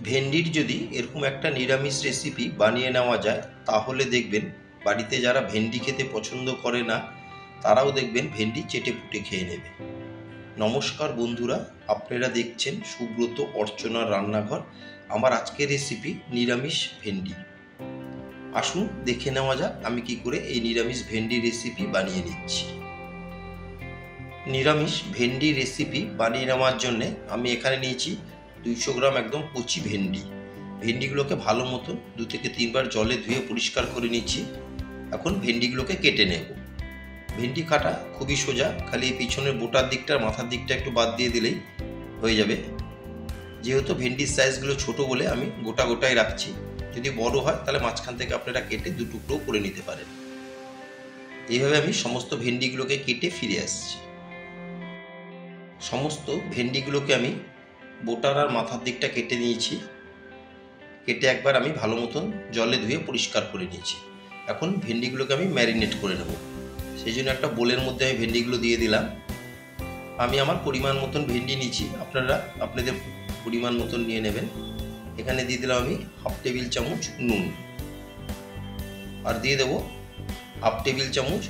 ভেন্ডির যদি এরকম একটা নিরামিষ রেসিপি বানিয়ে নেওয়া যায় তাহলে দেখবেন বাড়িতে যারা ভেন্ডি খেতে পছন্দ করে না তারাও দেখবেন ভেন্ডি চেটে পুটে খেয়ে নেবে। নমস্কার বন্ধুরা, আপনারা দেখছেন সুব্রত অর্চনার রান্নাঘর। আমার আজকের রেসিপি নিরামিষ ভেন্ডি। আসুন দেখে নেওয়া যাক আমি কি করে এই নিরামিষ ভেন্ডি রেসিপি বানিয়ে নিচ্ছি। নিরামিষ ভেন্ডি রেসিপি বানিয়ে নেওয়ার জন্যে আমি এখানে নিয়েছি 200 গ্রাম একদম কচি ভেন্ডি। ভেন্ডিগুলোকে ভালো মতো 2 থেকে 3 বার জলে ধুয়ে পরিষ্কার করে নিচ্ছি। এখন ভেন্ডিগুলোকে কেটে নেব। ভেন্ডি কাটা খুবই সোজা, খালি পিছনের বোটার দিকটা আর মাথার দিকটা একটু বাদ দিয়ে দিলেই হয়ে যাবে। যেহেতু ভেন্ডির সাইজগুলো ছোট বলে আমি গোটা গোটাই রাখছি, যদি বড় হয় তাহলে মাঝখান থেকে আপনারা কেটে 2 টুকরো করে নিতে পারেন। এইভাবে আমি সমস্ত ভেন্ডিগুলোকে কেটে ফিরে আসছি। সমস্ত ভেন্ডিগুলোকে আমি বোটার আর মাথার দিকটা কেটে নিয়েছি। কেটে একবার আমি ভালো মতন জলে ধুয়ে পরিষ্কার করে নিয়েছি। এখন ভেন্ডিগুলোকে আমি ম্যারিনেট করে নেব। সেই জন্য একটা বোলের মধ্যে আমি ভেন্ডিগুলো দিয়ে দিলাম। আমি আমার পরিমাণ মতন ভেন্ডি নিয়েছি, আপনারা আপনাদের পরিমাণ মতন নিয়ে নেবেন। এখানে দিয়ে দিলাম আমি হাফ টেবিল চামচ নুন, আর দিয়ে দেবো হাফ টেবিল চামচ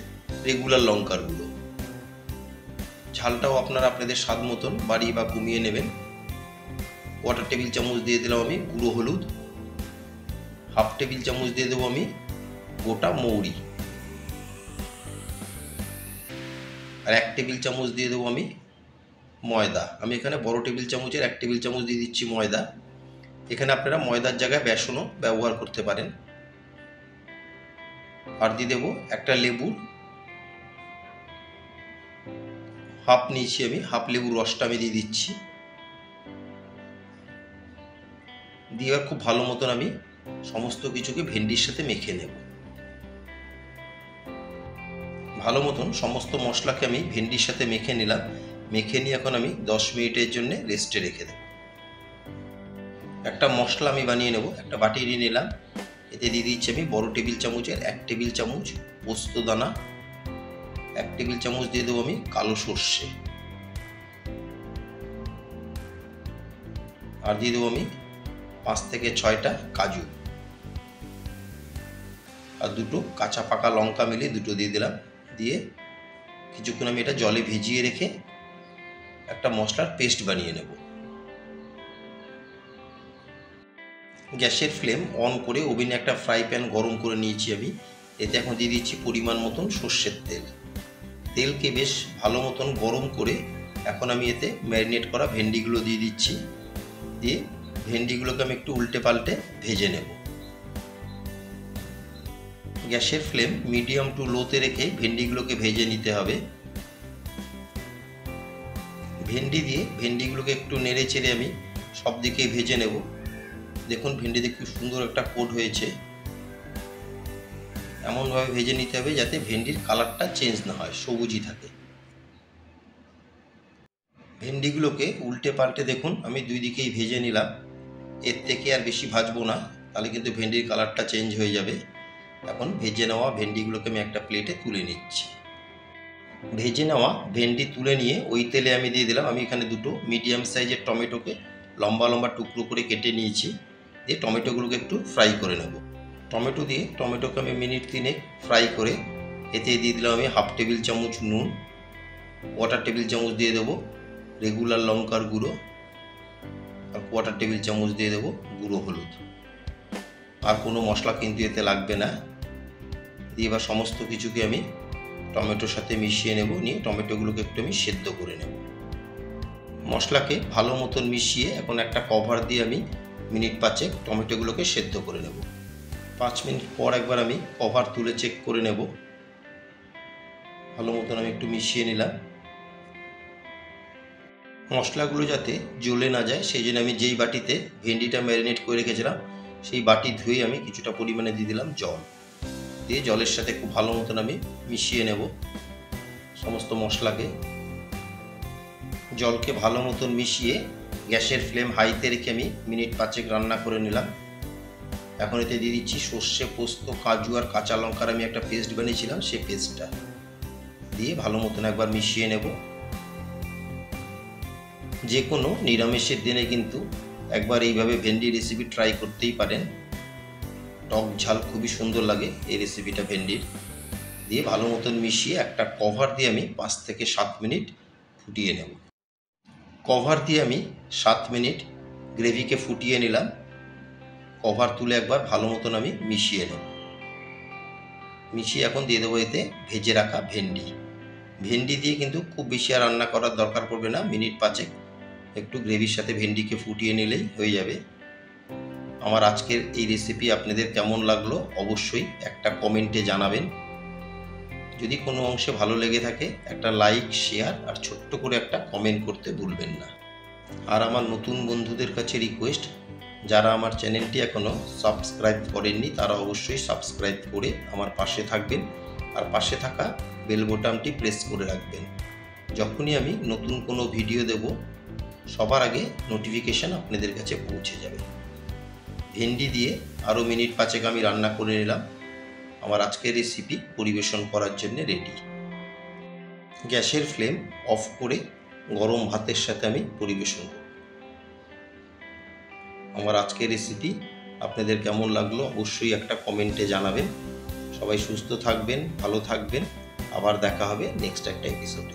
রেগুলার লঙ্কার গুঁড়ো। ঝালটাও আপনারা আপনাদের স্বাদ মতন বাড়িয়ে বা কমিয়ে নেবেন। কোয়ার্টার টেবিল চামচ দিয়ে দিলাম আমি গুঁড়ো হলুদ। হাফ টেবিল চামচ দিয়ে দেবো আমি গোটা মৌরি, আর 1 টেবিল চামচ দিয়ে দেবো আমি ময়দা। আমি এখানে বড় টেবিল চামচের 1 টেবিল চামচ দিয়ে দিচ্ছি ময়দা। এখানে আপনারা ময়দার জায়গায় বেসনও ব্যবহার করতে পারেন। আর দিয়ে দেবো একটা লেবুর হাফ নিয়েছি আমি, হাফ লেবুর রসটা আমি দিয়ে দিচ্ছি। দিয়ে খুব ভালো মতন আমি সমস্ত কিছুকে ভেন্ডির সাথে মেখে নেব। ভালো মতন সমস্ত মশলাকে আমি ভেন্ডির সাথে মেখে নিলাম। মেখে নিয়ে এখন আমি 10 মিনিটের জন্য রেস্টে রেখে দেব। একটা মশলা আমি বানিয়ে নেব। একটা বাটি নিয়ে নিলাম, এতে দিয়ে দিচ্ছি আমি বড় টেবিল চামচের 1 টেবিল চামচ পোস্ত দানা, 1 টেবিল চামচ দিয়ে দেবো আমি কালো সর্ষে, আর দিয়ে দেবো আমি 5 থেকে 6টা কাজু, আর 2টো কাঁচা পাকা লঙ্কা মিলিয়ে 2টো দিয়ে দিলাম। দিয়ে কিছুক্ষণ আমি এটা জলে ভিজিয়ে রেখে একটা মশলার পেস্ট বানিয়ে নেব। গ্যাসের ফ্লেম অন করে ওভেনে একটা ফ্রাই প্যান গরম করে নিয়েছি আমি। এতে এখন দিয়ে দিচ্ছি পরিমাণ মতন সর্ষের তেল। তেলকে বেশ ভালো মতন গরম করে এখন আমি এতে ম্যারিনেট করা ভেন্ডিগুলো দিয়ে দিচ্ছি। দিয়ে ভেন্ডিগুলোকে আমি একটু উল্টে পাল্টে ভেজে নেব। গ্যাসের ফ্লেম মিডিয়াম টু লোতে রেখে ভেন্ডিগুলোকে ভেজে নিতে হবে। ভেন্ডি দিয়ে ভেন্ডিগুলোকে একটু নেড়ে চেড়ে আমি সব দিকে ভেজে নেব। দেখুন ভেন্ডিতে খুব সুন্দর একটা কোট হয়েছে। এমনভাবে ভেজে নিতে হবে যাতে ভেন্ডির কালারটা চেঞ্জ না হয়, সবুজই থাকে। ভেন্ডিগুলোকে উল্টে পাল্টে দেখুন আমি 2 দিকেই ভেজে নিলাম। এর থেকে আর বেশি ভাজবো না, তাহলে কিন্তু ভেন্ডির কালারটা চেঞ্জ হয়ে যাবে। এখন ভেজে নেওয়া ভেন্ডিগুলোকে আমি একটা প্লেটে তুলে নিচ্ছি। ভেজে নেওয়া ভেন্ডি তুলে নিয়ে ওই তেলে আমি দিয়ে দিলাম, আমি এখানে 2টো মিডিয়াম সাইজের টমেটোকে লম্বা লম্বা টুকরো করে কেটে নিয়েছি। দিয়ে টমেটোগুলোকে একটু ফ্রাই করে নেব। টমেটো দিয়ে টমেটোকে আমি মিনিট 3 ফ্রাই করে এতে দিয়ে দিলাম আমি হাফ টেবিল চামচ নুন, কোয়ার্টার টেবিল চামচ দিয়ে দেবো রেগুলার লঙ্কার গুঁড়ো, আর কোয়ার্টার টেবিল চামচ দিয়ে দেবো গুঁড়ো হলুদ। আর কোনো মশলা কিন্তু এতে লাগবে না। দিয়ে এবার সমস্ত কিছুকে আমি টমেটোর সাথে মিশিয়ে নেব। নিয়ে টমেটোগুলোকে একটু আমি সেদ্ধ করে নেব। মশলাকে ভালো মতন মিশিয়ে এখন একটা কভার দিয়ে আমি মিনিট 5 টমেটোগুলোকে সেদ্ধ করে নেব। 5 মিনিট পর একবার আমি কভার তুলে চেক করে নেব। ভালো মতন আমি একটু মিশিয়ে নিলাম। মশলাগুলো যাতে জ্বলে না যায় সেই জন্য আমি যেই বাটিতে ভেন্ডিটা ম্যারিনেট করে রেখেছিলাম সেই বাটি ধুয়ে আমি কিছুটা পরিমাণে দিয়ে দিলাম জল। দিয়ে জলের সাথে খুব ভালো মতন আমি মিশিয়ে নেব সমস্ত মশলাকে। জলকে ভালো মতন মিশিয়ে গ্যাসের ফ্লেম হাইতে রেখে আমি মিনিট 5 রান্না করে নিলাম। এখন এতে দিয়ে দিচ্ছি সর্ষে, পোস্ত, কাজু আর কাঁচা লঙ্কার আমি একটা পেস্ট বানিয়েছিলাম, সেই পেস্টটা দিয়ে ভালো মতন একবার মিশিয়ে নেব। যে কোনো নিরামিষের দিনে কিন্তু একবার এইভাবে ভেন্ডি রেসিপি ট্রাই করতেই পারেন। টক ঝাল খুবই সুন্দর লাগে এই রেসিপিটা ভেন্ডির। দিয়ে ভালো মতন মিশিয়ে একটা কভার দিয়ে আমি 5 থেকে 7 মিনিট ফুটিয়ে নেব। কভার দিয়ে আমি 7 মিনিট গ্রেভিকে ফুটিয়ে নিলাম। কভার তুলে একবার ভালো মতন আমি মিশিয়ে নেব। মিশিয়ে এখন দিয়ে দেবো এতে ভেজে রাখা ভেন্ডি। ভেন্ডি দিয়ে কিন্তু খুব বেশি আর রান্না করার দরকার পড়বে না, মিনিট 5 একটু গ্রেভির সাথে ভেন্ডিকে ফুটিয়ে নিলেই হয়ে যাবে। আমার আজকের এই রেসিপি আপনাদের কেমন লাগলো অবশ্যই একটা কমেন্টে জানাবেন। যদি কোনো অংশে ভালো লেগে থাকে একটা লাইক, শেয়ার আর ছোট্ট করে একটা কমেন্ট করতে ভুলবেন না। আর আমার নতুন বন্ধুদের কাছে রিকোয়েস্ট, যারা আমার চ্যানেলটি এখনও সাবস্ক্রাইব করেননি তারা অবশ্যই সাবস্ক্রাইব করে আমার পাশে থাকবেন আর পাশে থাকা বেল বোতামটি প্রেস করে রাখবেন। যখনই আমি নতুন কোনো ভিডিও দেব সবার আগে নোটিফিকেশান আপনাদের কাছে পৌঁছে যাবে। ভেন্ডি দিয়ে আরও মিনিট 5 আমি রান্না করে নিলাম। আমার আজকের রেসিপি পরিবেশন করার জন্য রেডি। গ্যাসের ফ্লেম অফ করে গরম ভাতের সাথে আমি পরিবেশন করব। আমার আজকের রেসিপি আপনাদের কেমন লাগলো অবশ্যই একটা কমেন্টে জানাবেন। সবাই সুস্থ থাকবেন, ভালো থাকবেন। আবার দেখা হবে নেক্সট একটা এপিসোডে।